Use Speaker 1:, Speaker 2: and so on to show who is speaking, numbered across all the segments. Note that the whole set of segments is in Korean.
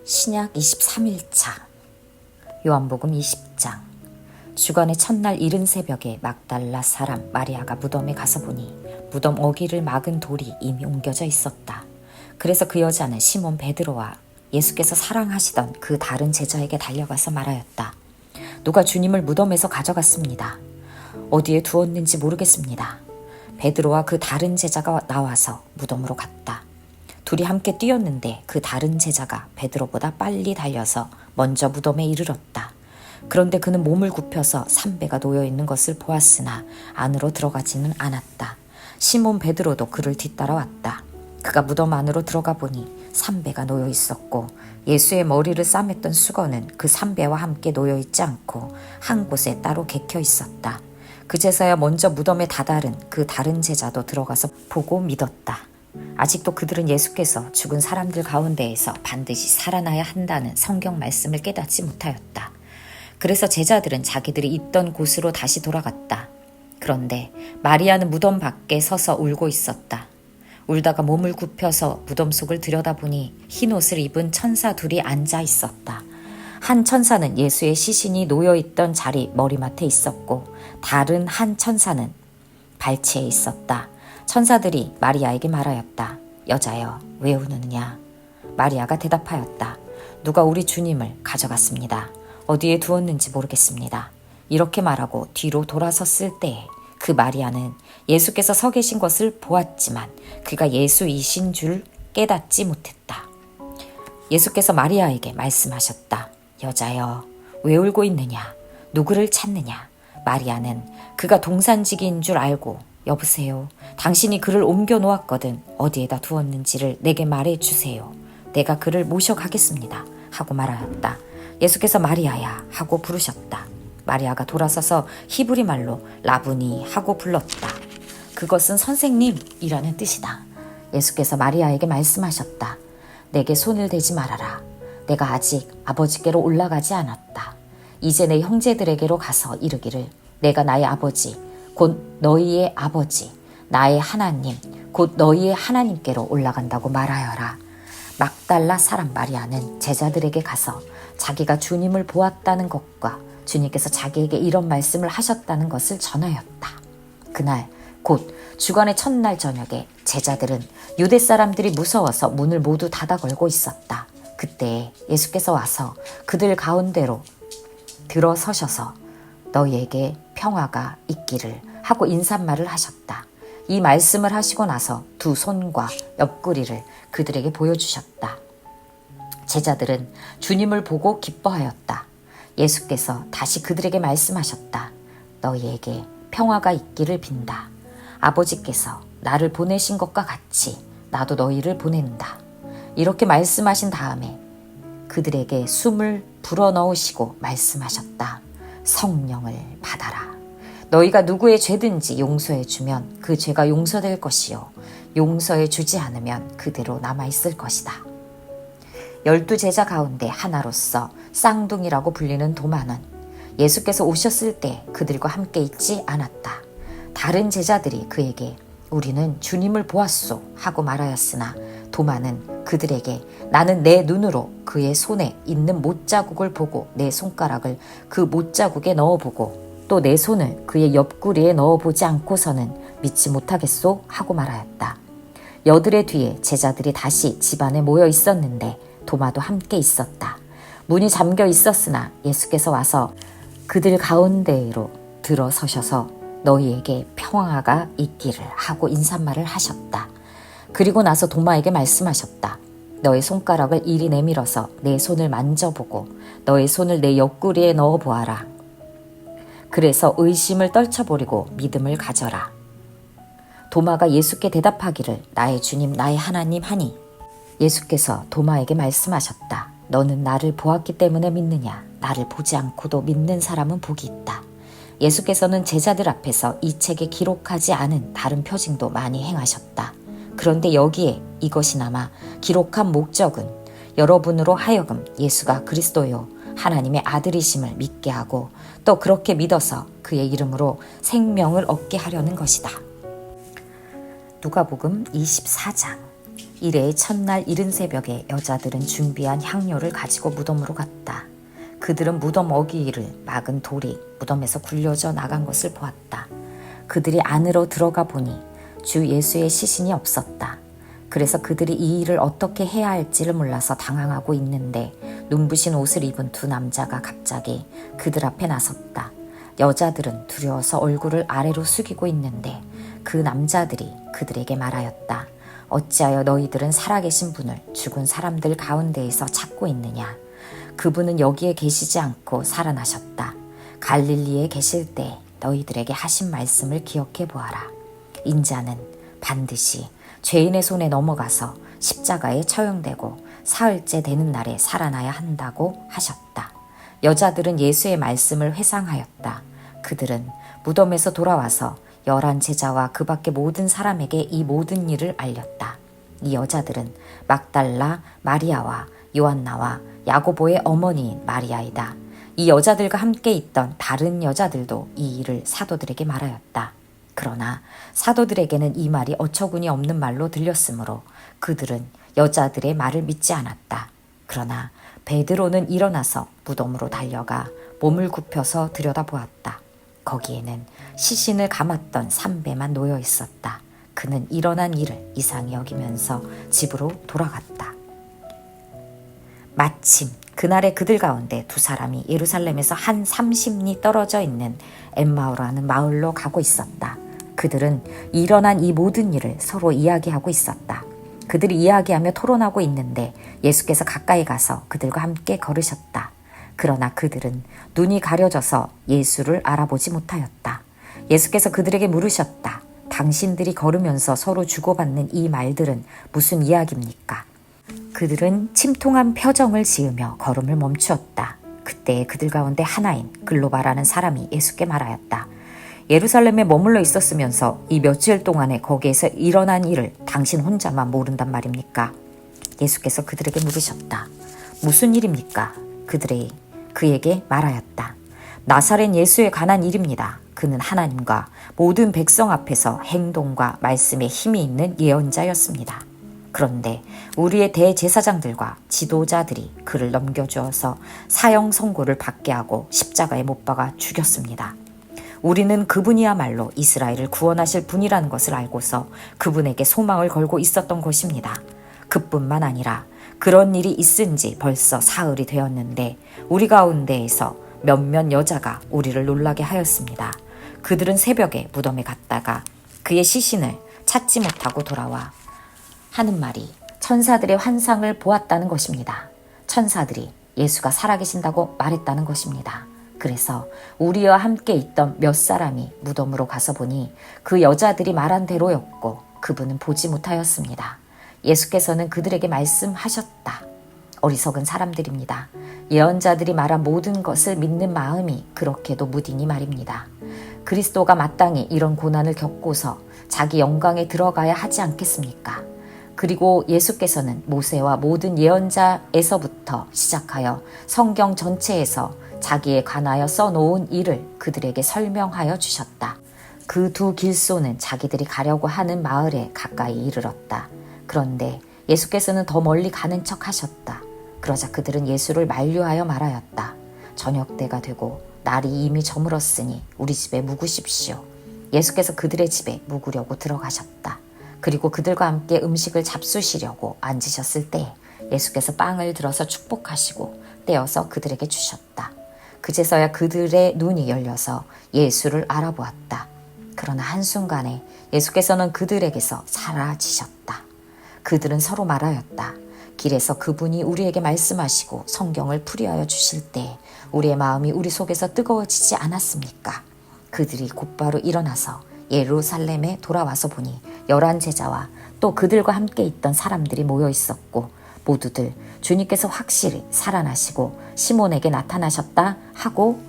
Speaker 1: 신약 23일차 요한복음 20장. 주간의 첫날 이른 새벽에 막달라 사람 마리아가 무덤에 가서 보니 무덤 어귀를 막은 돌이 이미 옮겨져 있었다. 그래서 그 여자는 시몬 베드로와 예수께서 사랑하시던 그 다른 제자에게 달려가서 말하였다. 누가 주님을 무덤에서 가져갔습니다. 어디에 두었는지 모르겠습니다. 베드로와 그 다른 제자가 나와서 무덤으로 갔다. 둘이 함께 뛰었는데 그 다른 제자가 베드로보다 빨리 달려서 먼저 무덤에 이르렀다. 그런데 그는 몸을 굽혀서 삼배가 놓여있는 것을 보았으나 안으로 들어가지는 않았다. 시몬 베드로도 그를 뒤따라왔다. 그가 무덤 안으로 들어가 보니 삼배가 놓여 있었고 예수의 머리를 싸맸던 수건은 그 삼배와 함께 놓여 있지 않고 한 곳에 따로 개켜 있었다. 그제서야 먼저 무덤에 다다른 그 다른 제자도 들어가서 보고 믿었다. 아직도 그들은 예수께서 죽은 사람들 가운데에서 반드시 살아나야 한다는 성경 말씀을 깨닫지 못하였다. 그래서 제자들은 자기들이 있던 곳으로 다시 돌아갔다. 그런데 마리아는 무덤 밖에 서서 울고 있었다. 울다가 몸을 굽혀서 무덤 속을 들여다보니 흰 옷을 입은 천사 둘이 앉아 있었다. 한 천사는 예수의 시신이 놓여있던 자리 머리맡에 있었고 다른 한 천사는 발치에 있었다. 천사들이 마리아에게 말하였다. 여자여, 왜 우느냐? 마리아가 대답하였다. 누가 우리 주님을 가져갔습니다. 어디에 두었는지 모르겠습니다. 이렇게 말하고 뒤로 돌아섰을 때에 그 마리아는 예수께서 서 계신 것을 보았지만 그가 예수이신 줄 깨닫지 못했다. 예수께서 마리아에게 말씀하셨다. 여자여, 왜 울고 있느냐? 누구를 찾느냐? 마리아는 그가 동산지기인 줄 알고 여보세요. 당신이 그를 옮겨 놓았거든 어디에다 두었는지를 내게 말해 주세요. 내가 그를 모셔가겠습니다. 하고 말하였다. 예수께서 마리아야 하고 부르셨다. 마리아가 돌아서서 히브리 말로 라부니 하고 불렀다. 그것은 선생님이라는 뜻이다. 예수께서 마리아에게 말씀하셨다. 내게 손을 대지 말아라. 내가 아직 아버지께로 올라가지 않았다. 이제 내 형제들에게로 가서 이르기를 내가 나의 아버지 곧 너희의 아버지 나의 하나님 곧 너희의 하나님께로 올라간다고 말하여라. 막달라 사람 마리아는 제자들에게 가서 자기가 주님을 보았다는 것과 주님께서 자기에게 이런 말씀을 하셨다는 것을 전하였다. 그날 곧 주간의 첫날 저녁에 제자들은 유대 사람들이 무서워서 문을 모두 닫아 걸고 있었다. 그때 예수께서 와서 그들 가운데로 들어서셔서 너희에게 평화가 있기를 하고 인사말을 하셨다. 이 말씀을 하시고 나서 두 손과 옆구리를 그들에게 보여주셨다. 제자들은 주님을 보고 기뻐하였다. 예수께서 다시 그들에게 말씀하셨다. 너희에게 평화가 있기를 빈다. 아버지께서 나를 보내신 것과 같이 나도 너희를 보낸다. 이렇게 말씀하신 다음에 그들에게 숨을 불어넣으시고 말씀하셨다. 성령을 받아라. 너희가 누구의 죄든지 용서해 주면 그 죄가 용서될 것이요 용서해 주지 않으면 그대로 남아있을 것이다. 12 제자 가운데 하나로서 쌍둥이라고 불리는 도마는 예수께서 오셨을 때 그들과 함께 있지 않았다. 다른 제자들이 그에게 우리는 주님을 보았소 하고 말하였으나 도마는 그들에게 나는 내 눈으로 그의 손에 있는 못자국을 보고 내 손가락을 그 못자국에 넣어보고 또 내 손을 그의 옆구리에 넣어보지 않고서는 믿지 못하겠소 하고 말하였다. 여드레 뒤에 제자들이 다시 집안에 모여 있었는데 도마도 함께 있었다. 문이 잠겨 있었으나 예수께서 와서 그들 가운데로 들어서셔서 너희에게 평화가 있기를 하고 인사말을 하셨다. 그리고 나서 도마에게 말씀하셨다. 너의 손가락을 이리 내밀어서 내 손을 만져보고 너의 손을 내 옆구리에 넣어보아라. 그래서 의심을 떨쳐버리고 믿음을 가져라. 도마가 예수께 대답하기를 나의 주님 나의 하나님 하니 예수께서 도마에게 말씀하셨다. 너는 나를 보았기 때문에 믿느냐? 나를 보지 않고도 믿는 사람은 복이 있다. 예수께서는 제자들 앞에서 이 책에 기록하지 않은 다른 표징도 많이 행하셨다. 그런데 여기에 이것이나마 기록한 목적은 여러분으로 하여금 예수가 그리스도요 하나님의 아들이심을 믿게 하고 또 그렇게 믿어서 그의 이름으로 생명을 얻게 하려는 것이다. 누가복음 24장. 이래 첫날 이른 새벽에 여자들은 준비한 향료를 가지고 무덤으로 갔다. 그들은 무덤 어귀를 막은 돌이 무덤에서 굴려져 나간 것을 보았다. 그들이 안으로 들어가 보니 주 예수의 시신이 없었다. 그래서 그들이 이 일을 어떻게 해야 할지를 몰라서 당황하고 있는데 눈부신 옷을 입은 두 남자가 갑자기 그들 앞에 나섰다. 여자들은 두려워서 얼굴을 아래로 숙이고 있는데 그 남자들이 그들에게 말하였다. 어찌하여 너희들은 살아계신 분을 죽은 사람들 가운데에서 찾고 있느냐? 그분은 여기에 계시지 않고 살아나셨다. 갈릴리에 계실 때 너희들에게 하신 말씀을 기억해 보아라. 인자는 반드시 죄인의 손에 넘어가서 십자가에 처형되고 사흘째 되는 날에 살아나야 한다고 하셨다. 여자들은 예수의 말씀을 회상하였다. 그들은 무덤에서 돌아와서 11 제자와 그 밖의 모든 사람에게 이 모든 일을 알렸다. 이 여자들은 막달라 마리아와 요한나와 야고보의 어머니인 마리아이다. 이 여자들과 함께 있던 다른 여자들도 이 일을 사도들에게 말하였다. 그러나 사도들에게는 이 말이 어처구니 없는 말로 들렸으므로 그들은 여자들의 말을 믿지 않았다. 그러나 베드로는 일어나서 무덤으로 달려가 몸을 굽혀서 들여다보았다. 거기에는 시신을 감았던 삼배만 놓여 있었다. 그는 일어난 일을 이상히 여기면서 집으로 돌아갔다. 마침 그날의 그들 가운데 두 사람이 예루살렘에서 한 30리 떨어져 있는 엠마오라는 마을로 가고 있었다. 그들은 일어난 이 모든 일을 서로 이야기하고 있었다. 그들이 이야기하며 토론하고 있는데 예수께서 가까이 가서 그들과 함께 걸으셨다. 그러나 그들은 눈이 가려져서 예수를 알아보지 못하였다. 예수께서 그들에게 물으셨다. 당신들이 걸으면서 서로 주고받는 이 말들은 무슨 이야기입니까? 그들은 침통한 표정을 지으며 걸음을 멈추었다. 그때 그들 가운데 하나인 글로바라는 사람이 예수께 말하였다. 예루살렘에 머물러 있었으면서 이 며칠 동안에 거기에서 일어난 일을 당신 혼자만 모른단 말입니까? 예수께서 그들에게 물으셨다. 무슨 일입니까? 그들이 그에게 말하였다. 나사렛 예수에 관한 일입니다. 그는 하나님과 모든 백성 앞에서 행동과 말씀에 힘이 있는 예언자였습니다. 그런데 우리의 대제사장들과 지도자들이 그를 넘겨주어서 사형 선고를 받게 하고 십자가에 못 박아 죽였습니다. 우리는 그분이야말로 이스라엘을 구원하실 분이라는 것을 알고서 그분에게 소망을 걸고 있었던 것입니다. 그뿐만 아니라 그런 일이 있은 지 벌써 사흘이 되었는데 우리 가운데에서 몇몇 여자가 우리를 놀라게 하였습니다. 그들은 새벽에 무덤에 갔다가 그의 시신을 찾지 못하고 돌아와 하는 말이 천사들의 환상을 보았다는 것입니다. 천사들이 예수가 살아계신다고 말했다는 것입니다. 그래서 우리와 함께 있던 몇 사람이 무덤으로 가서 보니 그 여자들이 말한 대로였고 그분은 보지 못하였습니다. 예수께서는 그들에게 말씀하셨다. 어리석은 사람들입니다. 예언자들이 말한 모든 것을 믿는 마음이 그렇게도 무디니 말입니다. 그리스도가 마땅히 이런 고난을 겪고서 자기 영광에 들어가야 하지 않겠습니까? 그리고 예수께서는 모세와 모든 예언자에서부터 시작하여 성경 전체에서 자기에 관하여 써놓은 일을 그들에게 설명하여 주셨다. 그 두 길소는 자기들이 가려고 하는 마을에 가까이 이르렀다. 그런데 예수께서는 더 멀리 가는 척 하셨다. 그러자 그들은 예수를 만류하여 말하였다. 저녁 때가 되고 날이 이미 저물었으니 우리 집에 묵으십시오. 예수께서 그들의 집에 묵으려고 들어가셨다. 그리고 그들과 함께 음식을 잡수시려고 앉으셨을 때 예수께서 빵을 들어서 축복하시고 떼어서 그들에게 주셨다. 그제서야 그들의 눈이 열려서 예수를 알아보았다. 그러나 한순간에 예수께서는 그들에게서 사라지셨다. 그들은 서로 말하였다. 길에서 그분이 우리에게 말씀하시고 성경을 풀이하여 주실 때 우리의 마음이 우리 속에서 뜨거워지지 않았습니까? 그들이 곧바로 일어나서 예루살렘에 돌아와서 보니 11 제자와 또 그들과 함께 있던 사람들이 모여 있었고 모두들 주님께서 확실히 살아나시고 시몬에게 나타나셨다 하고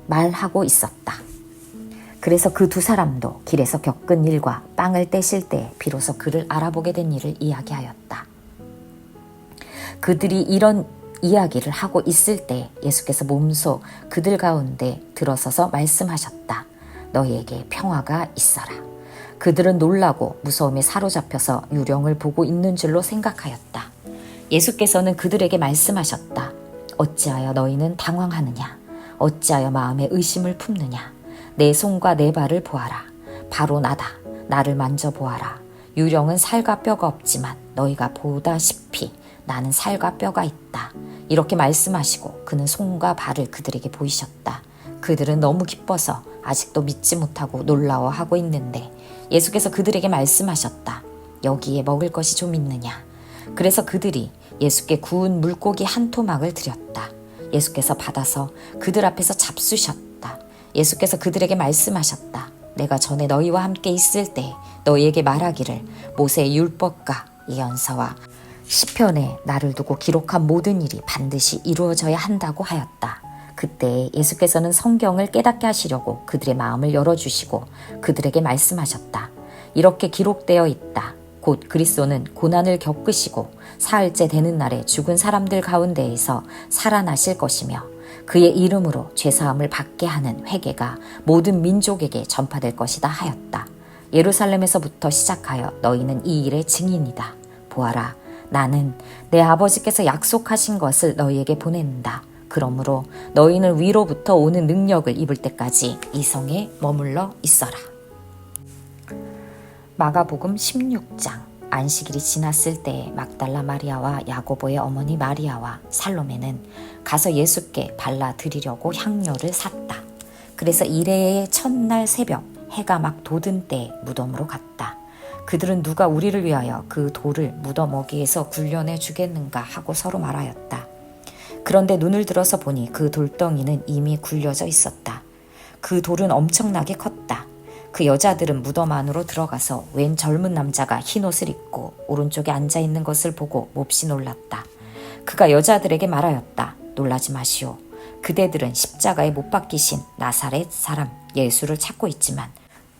Speaker 1: 말하고 있었다. 그래서 그 두 사람도 길에서 겪은 일과 빵을 떼실 때 비로소 그를 알아보게 된 일을 이야기하였다. 그들이 이런 이야기를 하고 있을 때 예수께서 몸소 그들 가운데 들어서서 말씀하셨다. 너희에게 평화가 있어라. 그들은 놀라고 무서움에 사로잡혀서 유령을 보고 있는 줄로 생각하였다. 예수께서는 그들에게 말씀하셨다. 어찌하여 너희는 당황하느냐? 어찌하여 마음에 의심을 품느냐? 내 손과 내 발을 보아라. 바로 나다. 나를 만져보아라. 유령은 살과 뼈가 없지만 너희가 보다시피 나는 살과 뼈가 있다. 이렇게 말씀하시고 그는 손과 발을 그들에게 보이셨다. 그들은 너무 기뻐서 아직도 믿지 못하고 놀라워하고 있는데 예수께서 그들에게 말씀하셨다. 여기에 먹을 것이 좀 있느냐? 그래서 그들이 예수께 구운 물고기 한 토막을 드렸다. 예수께서 받아서 그들 앞에서 잡수셨다. 예수께서 그들에게 말씀하셨다. 내가 전에 너희와 함께 있을 때 너희에게 말하기를 모세의 율법과 예언서와 시편에 나를 두고 기록한 모든 일이 반드시 이루어져야 한다고 하였다. 그때 예수께서는 성경을 깨닫게 하시려고 그들의 마음을 열어주시고 그들에게 말씀하셨다. 이렇게 기록되어 있다. 곧 그리스도는 고난을 겪으시고 사흘째 되는 날에 죽은 사람들 가운데에서 살아나실 것이며 그의 이름으로 죄사함을 받게 하는 회개가 모든 민족에게 전파될 것이다 하였다. 예루살렘에서부터 시작하여 너희는 이 일의 증인이다. 보아라, 나는 내 아버지께서 약속하신 것을 너희에게 보낸다. 그러므로 너희는 위로부터 오는 능력을 입을 때까지 이 성에 머물러 있어라. 마가복음 16장. 안식일이 지났을 때 막달라 마리아와 야고보의 어머니 마리아와 살로메는 가서 예수께 발라드리려고 향료를 샀다. 그래서 이레의 첫날 새벽 해가 막 돋은 때에 무덤으로 갔다. 그들은 누가 우리를 위하여 그 돌을 무덤 어귀에서 굴려내 주겠는가 하고 서로 말하였다. 그런데 눈을 들어서 보니 그 돌덩이는 이미 굴려져 있었다. 그 돌은 엄청나게 컸다. 그 여자들은 무덤 안으로 들어가서 웬 젊은 남자가 흰 옷을 입고 오른쪽에 앉아있는 것을 보고 몹시 놀랐다. 그가 여자들에게 말하였다. 놀라지 마시오. 그대들은 십자가에 못 박히신 나사렛 사람 예수를 찾고 있지만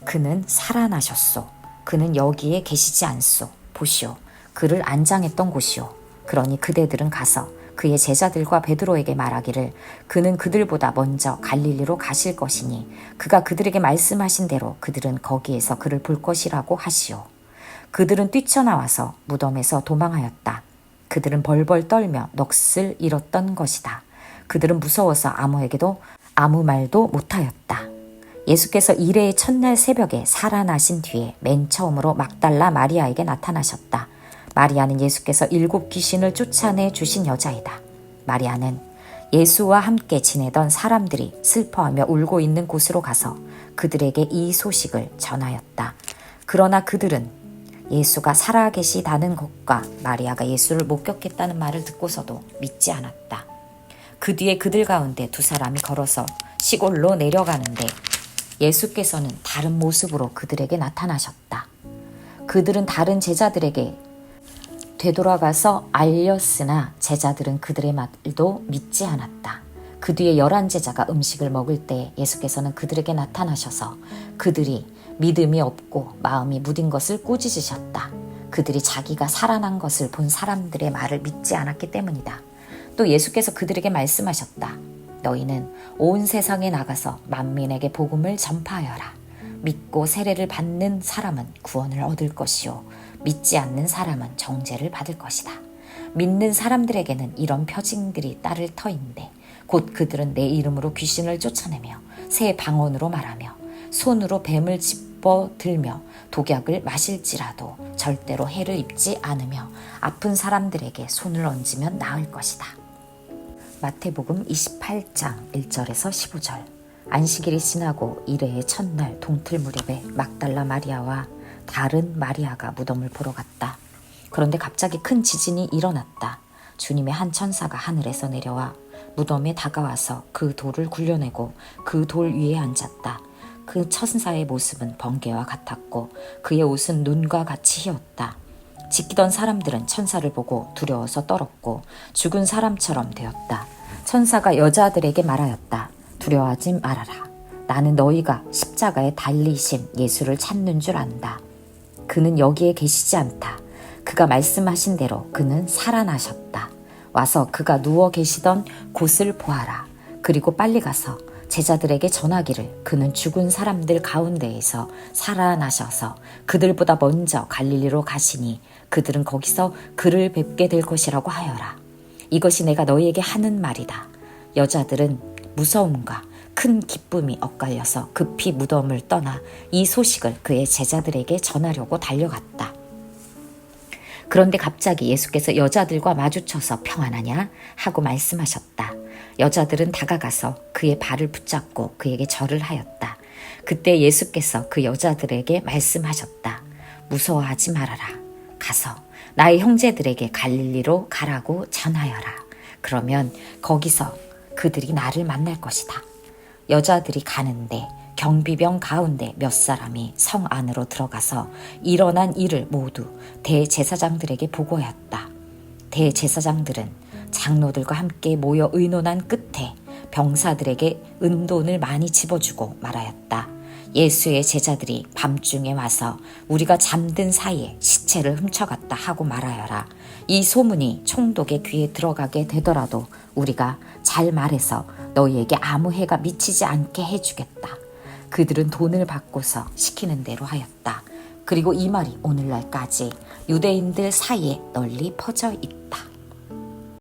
Speaker 1: 그는 살아나셨소. 그는 여기에 계시지 않소. 보시오. 그를 안장했던 곳이오. 그러니 그대들은 가서 그의 제자들과 베드로에게 말하기를 그는 그들보다 먼저 갈릴리로 가실 것이니 그가 그들에게 말씀하신 대로 그들은 거기에서 그를 볼 것이라고 하시오. 그들은 뛰쳐나와서 무덤에서 도망하였다. 그들은 벌벌 떨며 넋을 잃었던 것이다. 그들은 무서워서 아무에게도 아무 말도 못하였다. 예수께서 이레의 첫날 새벽에 살아나신 뒤에 맨 처음으로 막달라 마리아에게 나타나셨다. 마리아는 예수께서 7 귀신을 쫓아내 주신 여자이다. 마리아는 예수와 함께 지내던 사람들이 슬퍼하며 울고 있는 곳으로 가서 그들에게 이 소식을 전하였다. 그러나 그들은 예수가 살아계시다는 것과 마리아가 예수를 목격했다는 말을 듣고서도 믿지 않았다. 그 뒤에 그들 가운데 2 사람이 걸어서 시골로 내려가는데 예수께서는 다른 모습으로 그들에게 나타나셨다. 그들은 다른 제자들에게 되돌아가서 알렸으나 제자들은 그들의 말도 믿지 않았다. 그 뒤에 11 제자가 음식을 먹을 때 예수께서는 그들에게 나타나셔서 그들이 믿음이 없고 마음이 무딘 것을 꾸짖으셨다. 그들이 자기가 살아난 것을 본 사람들의 말을 믿지 않았기 때문이다. 또 예수께서 그들에게 말씀하셨다. 너희는 온 세상에 나가서 만민에게 복음을 전파하여라. 믿고 세례를 받는 사람은 구원을 얻을 것이요 믿지 않는 사람은 정죄를 받을 것이다. 믿는 사람들에게는 이런 표징들이 따를 터인데 곧 그들은 내 이름으로 귀신을 쫓아내며 새 방언으로 말하며 손으로 뱀을 집어들며 독약을 마실지라도 절대로 해를 입지 않으며 아픈 사람들에게 손을 얹으면 나을 것이다. 마태복음 28장 1절에서 15절. 안식일이 지나고 이레의 첫날 동틀 무렵에 막달라 마리아와 다른 마리아가 무덤을 보러 갔다. 그런데 갑자기 큰 지진이 일어났다. 주님의 한 천사가 하늘에서 내려와 무덤에 다가와서 그 돌을 굴려내고 그 돌 위에 앉았다. 그 천사의 모습은 번개와 같았고 그의 옷은 눈과 같이 희었다. 지키던 사람들은 천사를 보고 두려워서 떨었고 죽은 사람처럼 되었다. 천사가 여자들에게 말하였다. 두려워하지 말아라. 나는 너희가 십자가에 달리신 예수를 찾는 줄 안다. 그는 여기에 계시지 않다. 그가 말씀하신 대로 그는 살아나셨다. 와서 그가 누워 계시던 곳을 보아라. 그리고 빨리 가서 제자들에게 전하기를 그는 죽은 사람들 가운데에서 살아나셔서 그들보다 먼저 갈릴리로 가시니 그들은 거기서 그를 뵙게 될 것이라고 하여라. 이것이 내가 너희에게 하는 말이다. 여자들은 무서움과 큰 기쁨이 엇갈려서 급히 무덤을 떠나 이 소식을 그의 제자들에게 전하려고 달려갔다. 그런데 갑자기 예수께서 여자들과 마주쳐서 평안하냐 하고 말씀하셨다. 여자들은 다가가서 그의 발을 붙잡고 그에게 절을 하였다. 그때 예수께서 그 여자들에게 말씀하셨다. 무서워하지 말아라. 가서 나의 형제들에게 갈릴리로 가라고 전하여라. 그러면 거기서 그들이 나를 만날 것이다. 여자들이 가는데 경비병 가운데 몇 사람이 성 안으로 들어가서 일어난 일을 모두 대제사장들에게 보고하였다. 대제사장들은 장로들과 함께 모여 의논한 끝에 병사들에게 은돈을 많이 집어주고 말하였다. 예수의 제자들이 밤중에 와서 우리가 잠든 사이에 시체를 훔쳐갔다 하고 말하여라. 이 소문이 총독의 귀에 들어가게 되더라도 우리가 잘 말해서 너희에게 아무 해가 미치지 않게 해주겠다. 그들은 돈을 받고서 시키는 대로 하였다. 그리고 이 말이 오늘날까지 유대인들 사이에 널리 퍼져 있다.